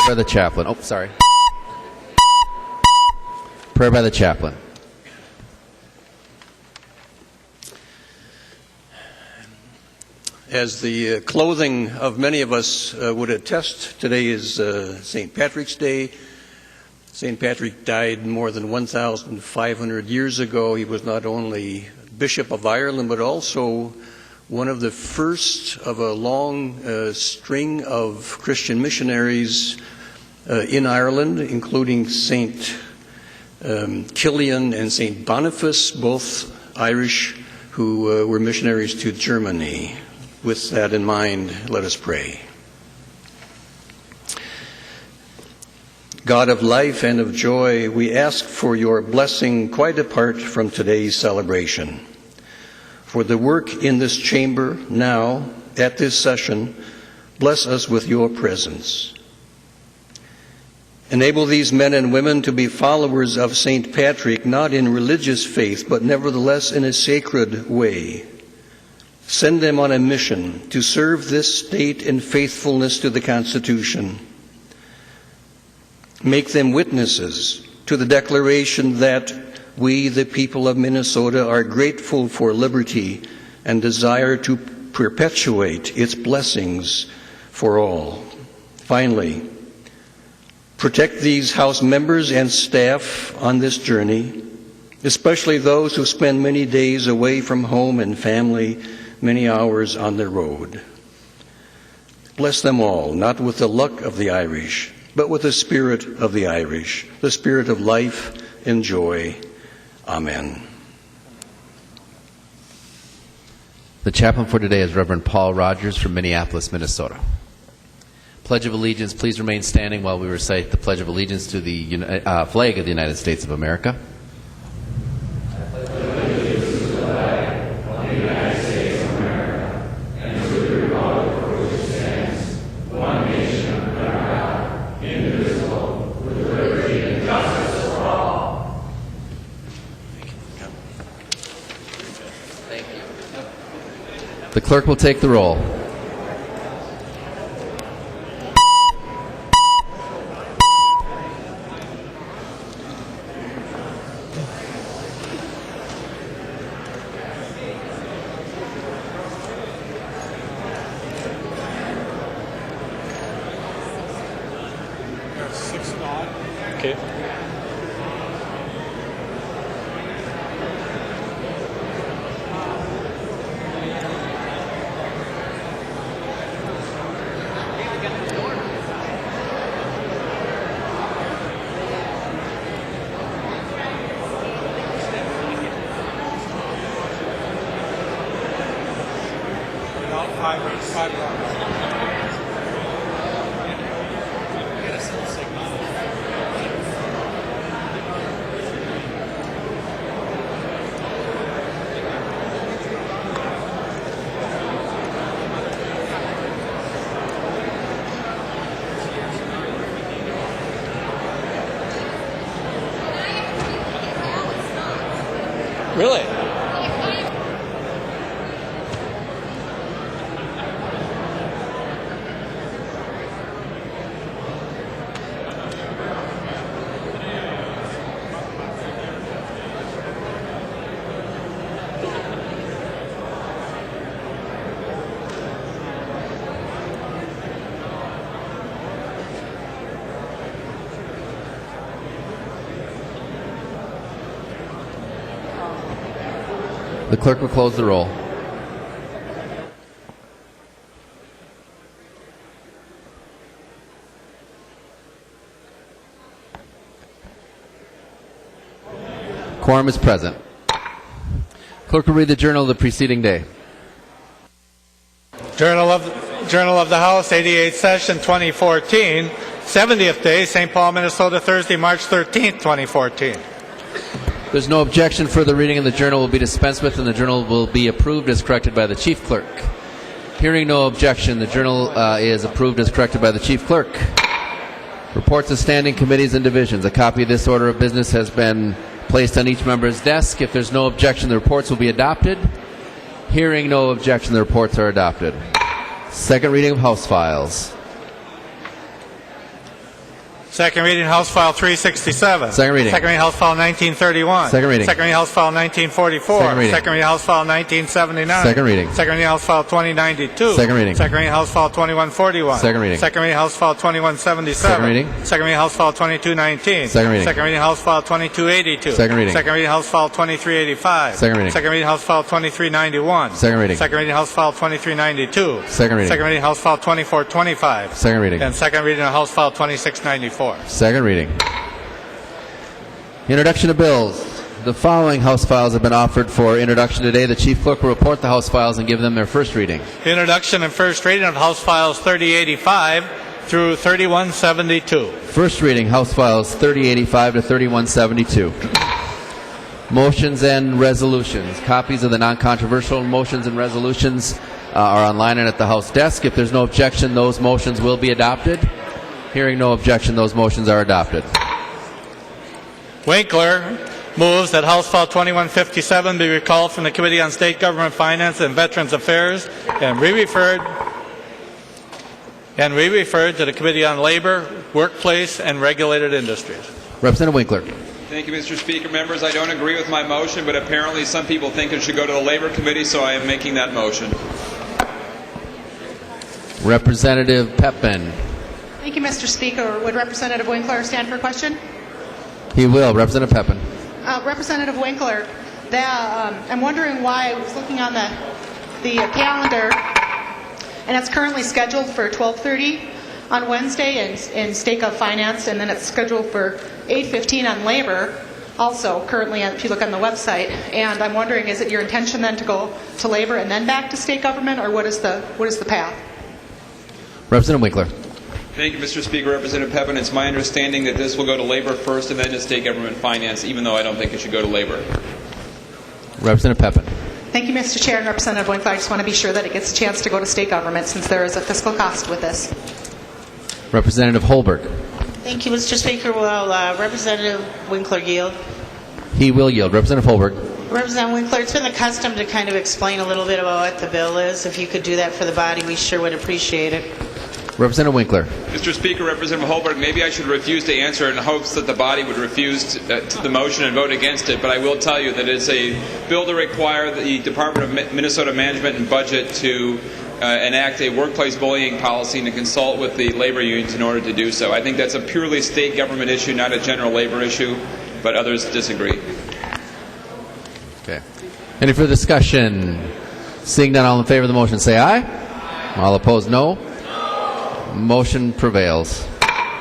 by the chaplain. Oh, sorry. Prayer by the chaplain. As the clothing of many of us would attest, today is St. Patrick's Day. St. Patrick died more than 1,500 years ago. He was not only Bishop of Ireland, but also one of the first of a long string of Christian missionaries in Ireland, including St. Kilian and St. Boniface, both Irish, who were missionaries to Germany. With that in mind, let us pray. God of life and of joy, we ask for your blessing quite apart from today's celebration. For the work in this chamber now, at this session, bless us with your presence. Enable these men and women to be followers of St. Patrick, not in religious faith, but nevertheless in a sacred way. Send them on a mission to serve this state in faithfulness to the Constitution. Make them witnesses to the declaration that we, the people of Minnesota, are grateful for liberty and desire to perpetuate its blessings for all. Finally, protect these House members and staff on this journey, especially those who spend many days away from home and family, many hours on the road. Bless them all, not with the luck of the Irish, but with the spirit of the Irish, the spirit of life and joy. Amen. The chaplain for today is Reverend Paul Rogers from Minneapolis, Minnesota. Pledge of Allegiance, please remain standing while we recite the Pledge of Allegiance to the flag of the United States of America. The clerk will take the roll. Okay. Really? The clerk will close the roll. Quorum is present. Clerk will read the journal of the preceding day. Journal of the House, 88th session, 2014, 70th day, St. Paul, Minnesota, Thursday, March 13th, 2014. There's no objection. Further reading of the journal will be dispensed with, and the journal will be approved as corrected by the chief clerk. Hearing no objection, the journal is approved as corrected by the chief clerk. Reports of standing committees and divisions. A copy of this order of business has been placed on each member's desk. If there's no objection, the reports will be adopted. Hearing no objection, the reports are adopted. Second reading of House files. Second reading, House File 367. Second reading. Second reading, House File 1931. Second reading. Second reading, House File 1944. Second reading. Second reading, House File 1979. Second reading. Second reading, House File 2092. Second reading. Second reading, House File 2141. Second reading. Second reading, House File 2177. Second reading. Second reading, House File 2219. Second reading. Second reading, House File 2282. Second reading. Second reading, House File 2385. Second reading. Second reading, House File 2391. Second reading. Second reading, House File 2392. Second reading. Second reading, House File 2425. Second reading. And second reading of House File 2694. Second reading. Introduction of bills. The following House files have been offered for introduction today. The Chief Clerk will report the House files and give them their first reading. Introduction and first reading of House Files 3085 through 3172. First reading, House Files 3085 to 3172. Motions and resolutions. Copies of the non-controversial motions and resolutions are online and at the House desk. If there's no objection, those motions will be adopted. Hearing no objection, those motions are adopted. Winkler moves that House File 2157 be recalled from the Committee on State Government Finance and Veterans Affairs and re-referred to the Committee on Labor, Workplace, and Regulated Industries. Representative Winkler. Thank you, Mr. Speaker. Members, I don't agree with my motion, but apparently some people think it should go to the Labor Committee, so I am making that motion. Representative Pepin. Thank you, Mr. Speaker. Would Representative Winkler stand for a question? He will. Representative Pepin. Representative Winkler, I'm wondering why I was looking on the calendar, and it's currently scheduled for 12:30 on Wednesday in State Gov Finance, and then it's scheduled for 8:15 on Labor, also currently, if you look on the website. And I'm wondering, is it your intention then to go to Labor and then back to State Government, or what is the path? Representative Winkler. Thank you, Mr. Speaker. Representative Pepin, it's my understanding that this will go to Labor first and then to State Government Finance, even though I don't think it should go to Labor. Representative Pepin. Thank you, Mr. Chair and Representative Winkler. I just want to be sure that it gets a chance to go to State Government, since there is a fiscal cost with this. Representative Holberg. Thank you, Mr. Speaker. Will Representative Winkler yield? He will yield. Representative Holberg. Representative Winkler, it's been the custom to kind of explain a little bit about what the bill is. If you could do that for the body, we sure would appreciate it. Representative Winkler. Mr. Speaker, Representative Holberg, maybe I should refuse to answer in hopes that the body would refuse to the motion and vote against it, but I will tell you that it's a bill to require the Department of Minnesota Management and Budget to enact a workplace bullying policy and to consult with the labor unions in order to do so. I think that's a purely state government issue, not a general labor issue, but others disagree. Okay. Any further discussion? Seeing none, all in favor of the motion say aye. All opposed, no. Motion prevails.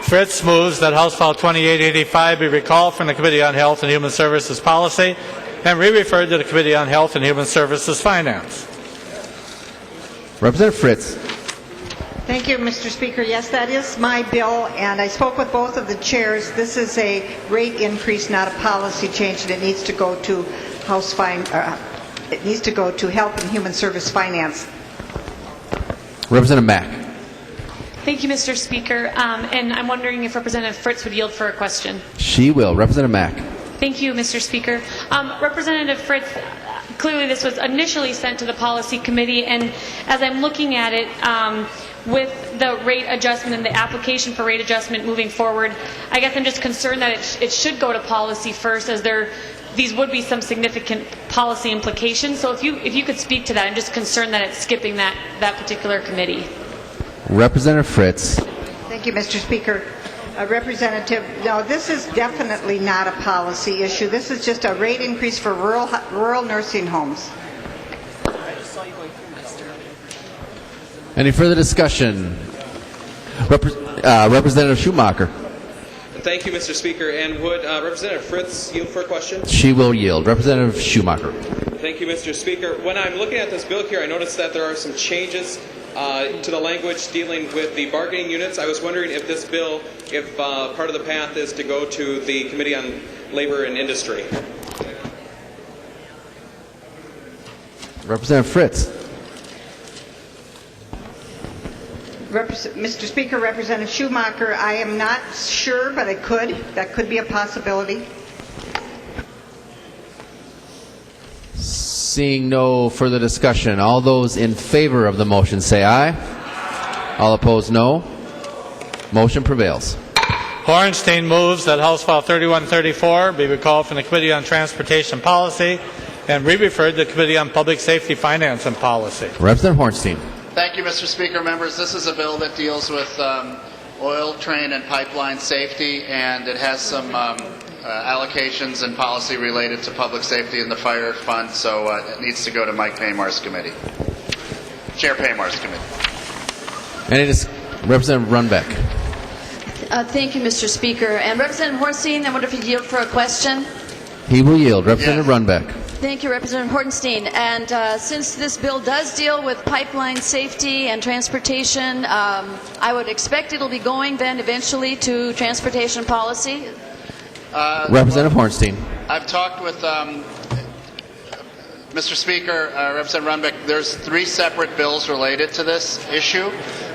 Fritz moves that House File 2885 be recalled from the Committee on Health and Human Services Policy and re-referred to the Committee on Health and Human Services Finance. Representative Fritz. Thank you, Mr. Speaker. Yes, that is my bill, and I spoke with both of the chairs. This is a rate increase, not a policy change, and it needs to go to it needs to go to Health and Human Service Finance. Representative Mack. Thank you, Mr. Speaker. And I'm wondering if Representative Fritz would yield for a question. She will. Representative Mack. Thank you, Mr. Speaker. Representative Fritz, clearly this was initially sent to the Policy Committee, and as I'm looking at it, with the rate adjustment and the application for rate adjustment moving forward, I guess I'm just concerned that it should go to policy first, as these would be some significant policy implications. So if you could speak to that, I'm just concerned that it's skipping that particular committee. Representative Fritz. Thank you, Mr. Speaker. Representative, no, this is definitely not a policy issue. This is just a rate increase for rural nursing homes. Any further discussion? Representative Schumacher. Thank you, Mr. Speaker. And would Representative Fritz yield for a question? She will yield. Representative Schumacher. Thank you, Mr. Speaker. When I'm looking at this bill here, I noticed that there are some changes to the language dealing with the bargaining units. I was wondering if this bill, if part of the path is to go to the Committee on Labor and Industry. Representative Fritz. Mr. Speaker, Representative Schumacher, I am not sure, but that could be a possibility. Seeing no further discussion, all those in favor of the motion say aye. All opposed, no. Motion prevails. Horenstein moves that House File 3134 be recalled from the Committee on Transportation Policy and re-referred to the Committee on Public Safety, Finance, and Policy. Representative Hornstein. Thank you, Mr. Speaker. Members, this is a bill that deals with oil, train, and pipeline safety, and it has some allocations and policy related to public safety in the fire fund, so it needs to go to Mike Paymar's committee. Chair Paymar's committee. Representative Runbeck. Thank you, Mr. Speaker. And Representative Hornstein, I wonder if you'd yield for a question. He will yield. Representative Runbeck. Thank you, Representative Hornstein. And since this bill does deal with pipeline safety and transportation, I would expect it'll be going then eventually to transportation policy. Representative Hornstein. I've talked with Mr. Speaker, Representative Runbeck. There's 3 separate bills related to this issue.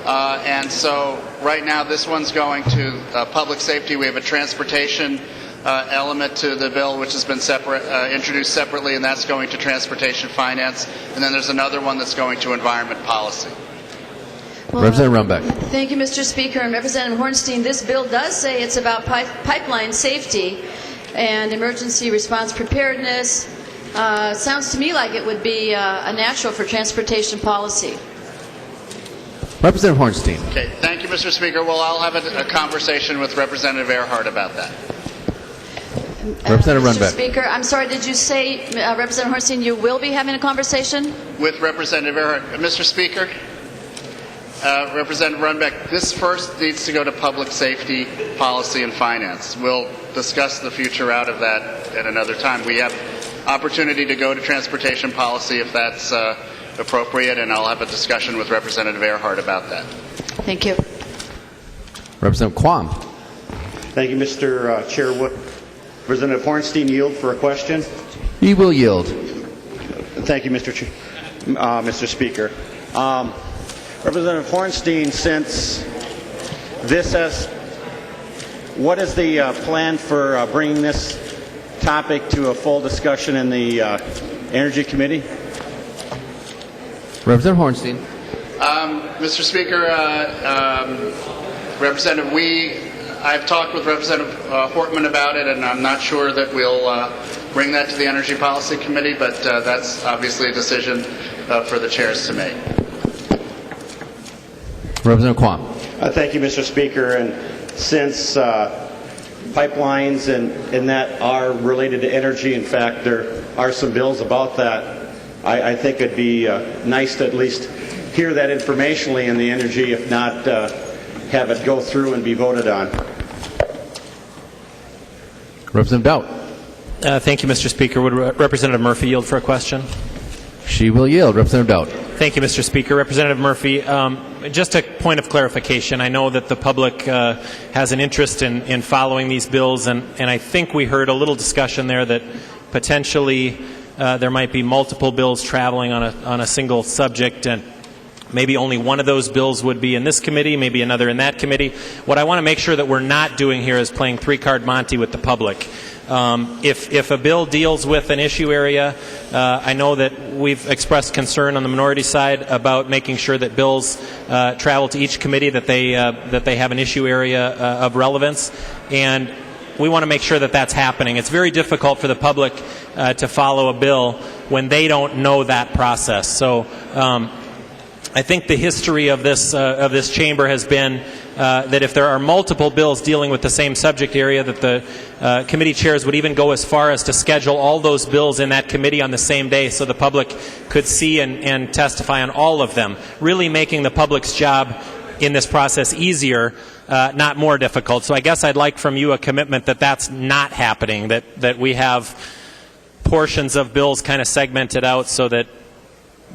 And so right now this one's going to public safety. We have a transportation element to the bill which has been introduced separately, and that's going to transportation finance. And then there's another one that's going to environment policy. Well, Representative Runbeck. Thank you, Mr. Speaker. And Representative Hornstein, this bill does say it's about pipeline safety and emergency response preparedness. Sounds to me like it would be a natural for transportation policy. Representative Hornstein. Okay, thank you, Mr. Speaker. Well, I'll have a conversation with Representative Earhart about that. Representative Runbeck. Mr. Speaker, I'm sorry, did you say, Representative Hornstein, you will be having a conversation? With Representative Earhart. Mr. Speaker, Representative Runbeck, this first needs to go to public safety, policy, and finance. We'll discuss the future out of that at another time. We have opportunity to go to transportation policy if that's appropriate, and I'll have a discussion with Representative Earhart about that. Thank you. Representative Quam. Thank you, Mr. Chair. Representative Hornstein, yield for a question. He will yield. Thank you, Mr. Speaker. Representative Hornstein, since this what is the plan for bringing this topic to a full discussion in the Energy Committee? Representative Hornstein. Mr. Speaker, Representative, I've talked with Representative Hortman about it, and I'm not sure that we'll bring that to the Energy Policy Committee, but that's obviously a decision for the chairs to make. Representative Quam. Thank you, Mr. Speaker. And since pipelines and that are related to energy, in fact, there are some bills about that, I think it'd be nice to at least hear that informationally in the energy, if not have it go through and be voted on. Representative Dowd. Thank you, Mr. Speaker. Would Representative Murphy yield for a question? She will yield. Representative Dowd. Thank you, Mr. Speaker. Representative Murphy, just a point of clarification. I know that the public has an interest in following these bills, and I think we heard a little discussion there that potentially there might be multiple bills traveling on a single subject, and maybe only one of those bills would be in this committee, maybe another in that committee. What I want to make sure that we're not doing here is playing three-card Monte with the public. If a bill deals with an issue area, I know that we've expressed concern on the minority side about making sure that bills travel to each committee, that they have an issue area of relevance, and we want to make sure that that's happening. It's very difficult for the public to follow a bill when they don't know that process. So I think the history of this chamber has been that if there are multiple bills dealing with the same subject area, that the committee chairs would even go as far as to schedule all those bills in that committee on the same day so the public could see and testify on all of them, really making the public's job in this process easier, not more difficult. So I guess I'd like from you a commitment that that's not happening, that we have portions of bills kind of segmented out so that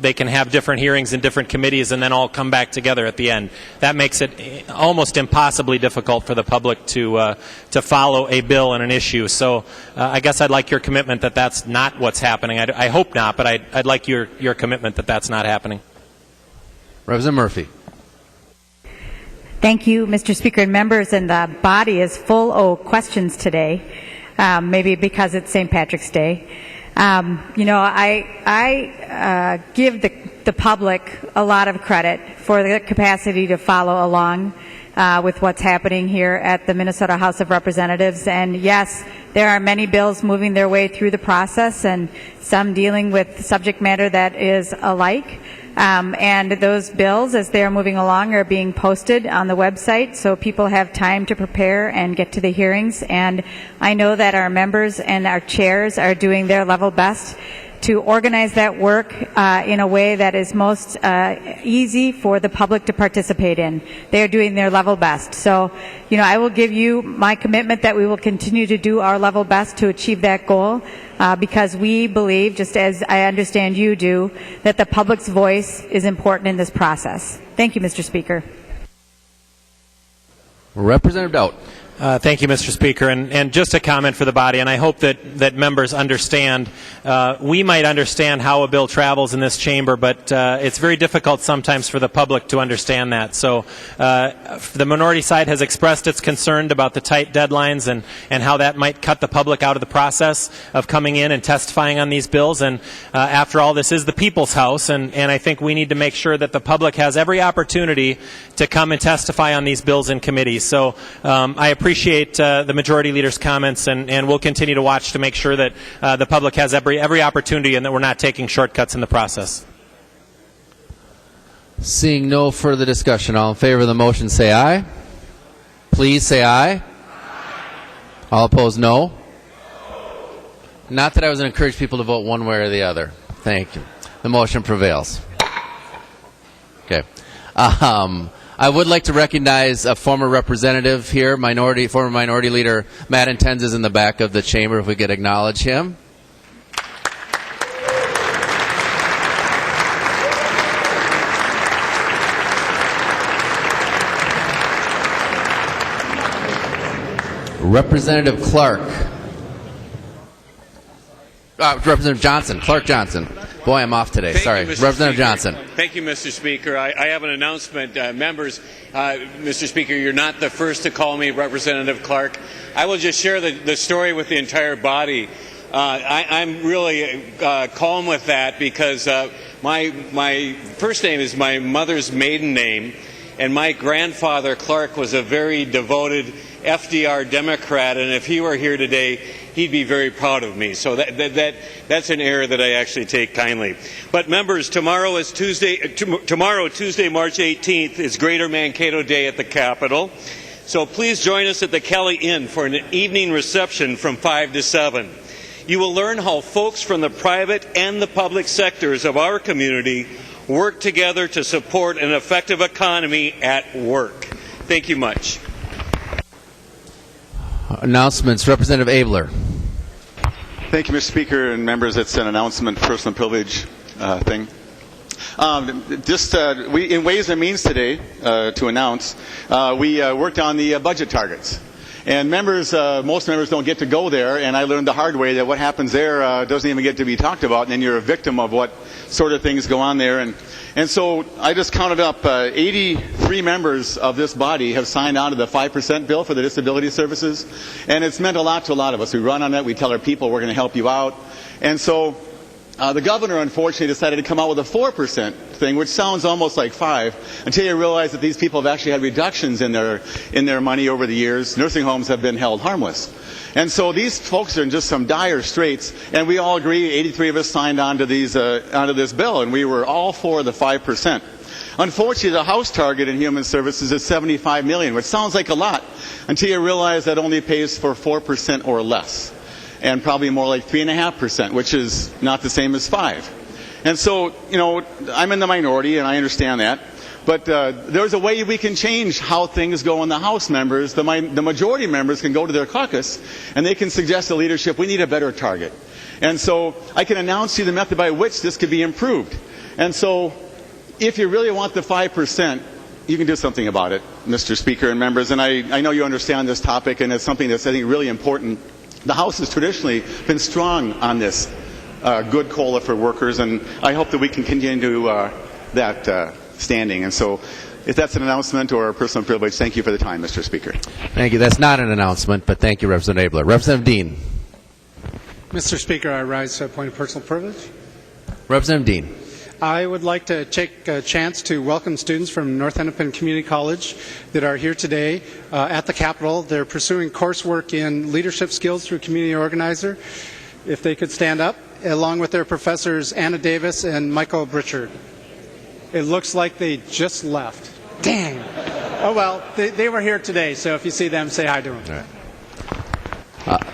they can have different hearings in different committees and then all come back together at the end. That makes it almost impossibly difficult for the public to follow a bill and an issue. So I guess I'd like your commitment that that's not what's happening. I hope not, but I'd like your commitment that that's not happening. Representative Murphy. Thank you, Mr. Speaker and members. And the body is full of questions today, maybe because it's St. Patrick's Day. I give the public a lot of credit for the capacity to follow along with what's happening here at the Minnesota House of Representatives. And yes, there are many bills moving their way through the process, and some dealing with subject matter that is alike. And those bills, as they are moving along, are being posted on the website so people have time to prepare and get to the hearings. And I know that our members and our chairs are doing their level best to organize that work in a way that is most easy for the public to participate in. They are doing their level best. So, I will give you my commitment that we will continue to do our level best to achieve that goal, because we believe, just as I understand you do, that the public's voice is important in this process. Thank you, Mr. Speaker. Representative Dowd. Thank you, Mr. Speaker. And just a comment for the body, and I hope that members understand. We might understand how a bill travels in this chamber, but it's very difficult sometimes for the public to understand that. So the minority side has expressed its concern about the tight deadlines and how that might cut the public out of the process of coming in and testifying on these bills. And after all, this is the people's house, and I think we need to make sure that the public has every opportunity to come and testify on these bills in committee. So I appreciate the majority leader's comments, and we'll continue to watch to make sure that the public has every opportunity and that we're not taking shortcuts in the process. Seeing no further discussion, all in favor of the motion say aye. Please say aye. All opposed, no. Not that I was going to encourage people to vote one way or the other. Thank you. The motion prevails. Okay. I would like to recognize a former representative here, former minority leader Matt Intenz is in the back of the chamber, if we could acknowledge him. Representative Clark. Representative Johnson, Clark Johnson. Boy, I'm off today. Sorry. Representative Johnson. Thank you, Mr. Speaker. I have an announcement. Members, Mr. Speaker, you're not the first to call me Representative Clark. I will just share the story with the entire body. I'm really calm with that because my first name is my mother's maiden name, and my grandfather, Clark, was a very devoted FDR Democrat, and if he were here today, he'd be very proud of me. So that's an error that I actually take kindly. But members, tomorrow, Tuesday, March 18th, is Greater Mankato Day at the Capitol. So please join us at the Kelly Inn for an evening reception from 5 to 7. You will learn how folks from the private and the public sectors of our community work together to support an effective economy at work. Thank you much. Announcements. Representative Abler. Thank you, Mr. Speaker and members. It's an announcement, personal privilege thing. We in Ways and Means today to announce we worked on the budget targets. And most members don't get to go there, and I learned the hard way that what happens there doesn't even get to be talked about, and then you're a victim of what sort of things go on there. And so I just counted up 83 members of this body have signed on to the 5% bill for the disability services, and it's meant a lot to a lot of us. We run on that. We tell our people we're going to help you out. And so the governor, unfortunately, decided to come out with a 4% thing, which sounds almost like 5, until you realize that these people have actually had reductions in their money over the years. Nursing homes have been held harmless. And so these folks are in just some dire straits, and we all agree, 83 of us signed on to this bill, and we were all for the 5%. Unfortunately, the House target in human services is $75 million, which sounds like a lot, until you realize that only pays for 4% or less, and probably more like 3.5%, which is not the same as 5. And so, I'm in the minority, and I understand that. But there's a way we can change how things go in the House. Members. The majority members can go to their caucus, and they can suggest to leadership, we need a better target. And so I can announce to you the method by which this could be improved. And so if you really want the 5%, you can do something about it, Mr. Speaker and members. And I know you understand this topic, and it's something that's, I think, really important. The House has traditionally been strong on this good COLA for workers, and I hope that we can continue that standing. And so if that's an announcement or a personal privilege, thank you for the time, Mr. Speaker. Thank you. That's not an announcement, but thank you, Representative Abler. Representative Dean. Mr. Speaker, I rise to a point of personal privilege. Representative Dean. I would like to take a chance to welcome students from North Hennepin Community College that are here today at the Capitol. They're pursuing coursework in leadership skills through Community Organizer. If they could stand up, along with their professors Anna Davis and Michael Britchard. It looks like they just left. Dang. Oh, well, they were here today, so if you see them, say hi to them. All right.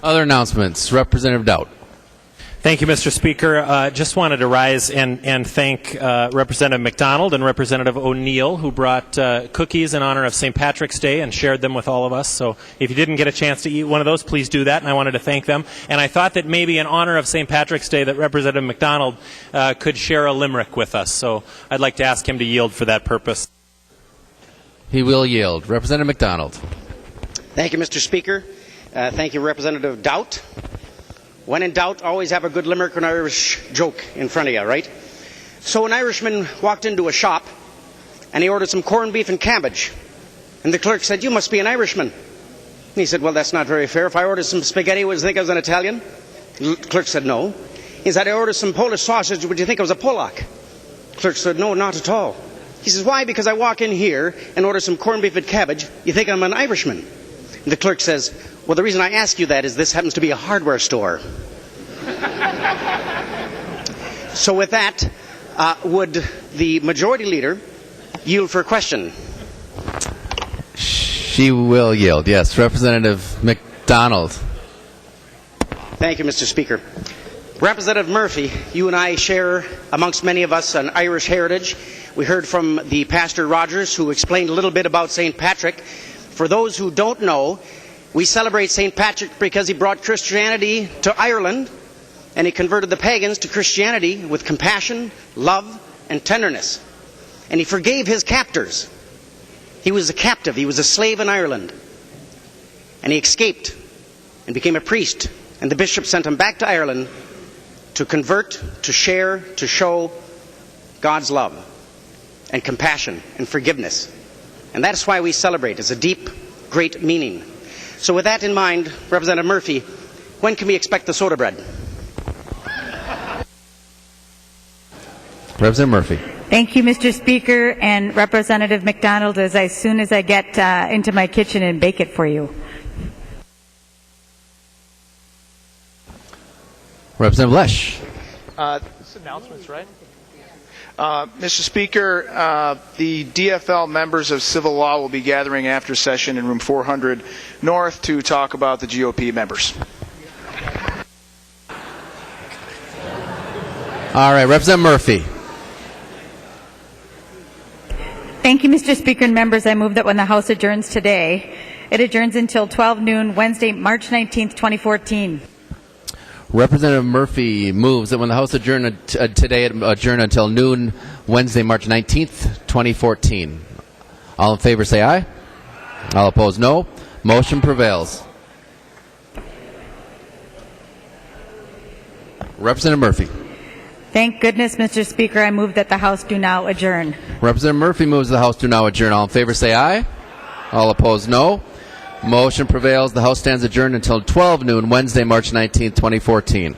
Other announcements. Representative Dowd. Thank you, Mr. Speaker. Just wanted to rise and thank Representative McDonald and Representative O'Neill, who brought cookies in honor of St. Patrick's Day and shared them with all of us. So if you didn't get a chance to eat one of those, please do that, and I wanted to thank them. And I thought that maybe in honor of St. Patrick's Day that Representative McDonald could share a limerick with us. So I'd like to ask him to yield for that purpose. He will yield. Representative McDonald. Thank you, Mr. Speaker. Thank you, Representative Doubt. When in doubt, always have a good limerick or an Irish joke in front of you, right? So an Irishman walked into a shop and he ordered some corned beef and cabbage. And the clerk said, "You must be an Irishman." And he said, "Well, that's not very fair. If I ordered some spaghetti, would you think I was an Italian?" The clerk said, "No." He said, "I ordered some Polish sausage. Would you think I was a Polak?" The clerk said, "No, not at all." He says, "Why? Because I walk in here and order some corned beef and cabbage. You think I'm an Irishman?" And the clerk says, "Well, the reason I ask you that is this happens to be a hardware store." So with that, would the majority leader yield for a question? She will yield, yes. Representative McDonald. Thank you, Mr. Speaker. Representative Murphy, you and I share, amongst many of us, an Irish heritage. We heard from the Pastor Rogers, who explained a little bit about St. Patrick. For those who don't know, we celebrate St. Patrick because he brought Christianity to Ireland, and he converted the pagans to Christianity with compassion, love, and tenderness. And he forgave his captors. He was a captive. He was a slave in Ireland. And he escaped and became a priest. And the bishop sent him back to Ireland to convert, to share, to show God's love and compassion and forgiveness. And that's why we celebrate. It's a deep, great meaning. So with that in mind, Representative Murphy, when can we expect the soda bread? Representative Murphy. Thank you, Mr. Speaker, and Representative McDonald, as soon as I get into my kitchen and bake it for you. Representative Lesh. This announcements, right? Mr. Speaker, the DFL members of Civil Law will be gathering after session in room 400 North to talk about the GOP members. All right, Representative Murphy. Thank you, Mr. Speaker and members. I move that when the House adjourns today, it adjourns until 12 noon, Wednesday, March 19th, 2014. Representative Murphy moves that when the House adjourn today, it adjourn until noon, Wednesday, March 19th, 2014. All in favor say aye. All opposed no. Motion prevails. Representative Murphy. Thank goodness, Mr. Speaker, I move that the House do now adjourn. Representative Murphy moves the House do now adjourn. All in favor say aye. All opposed no. Motion prevails. The House stands adjourned until 12 noon, Wednesday, March 19th, 2014.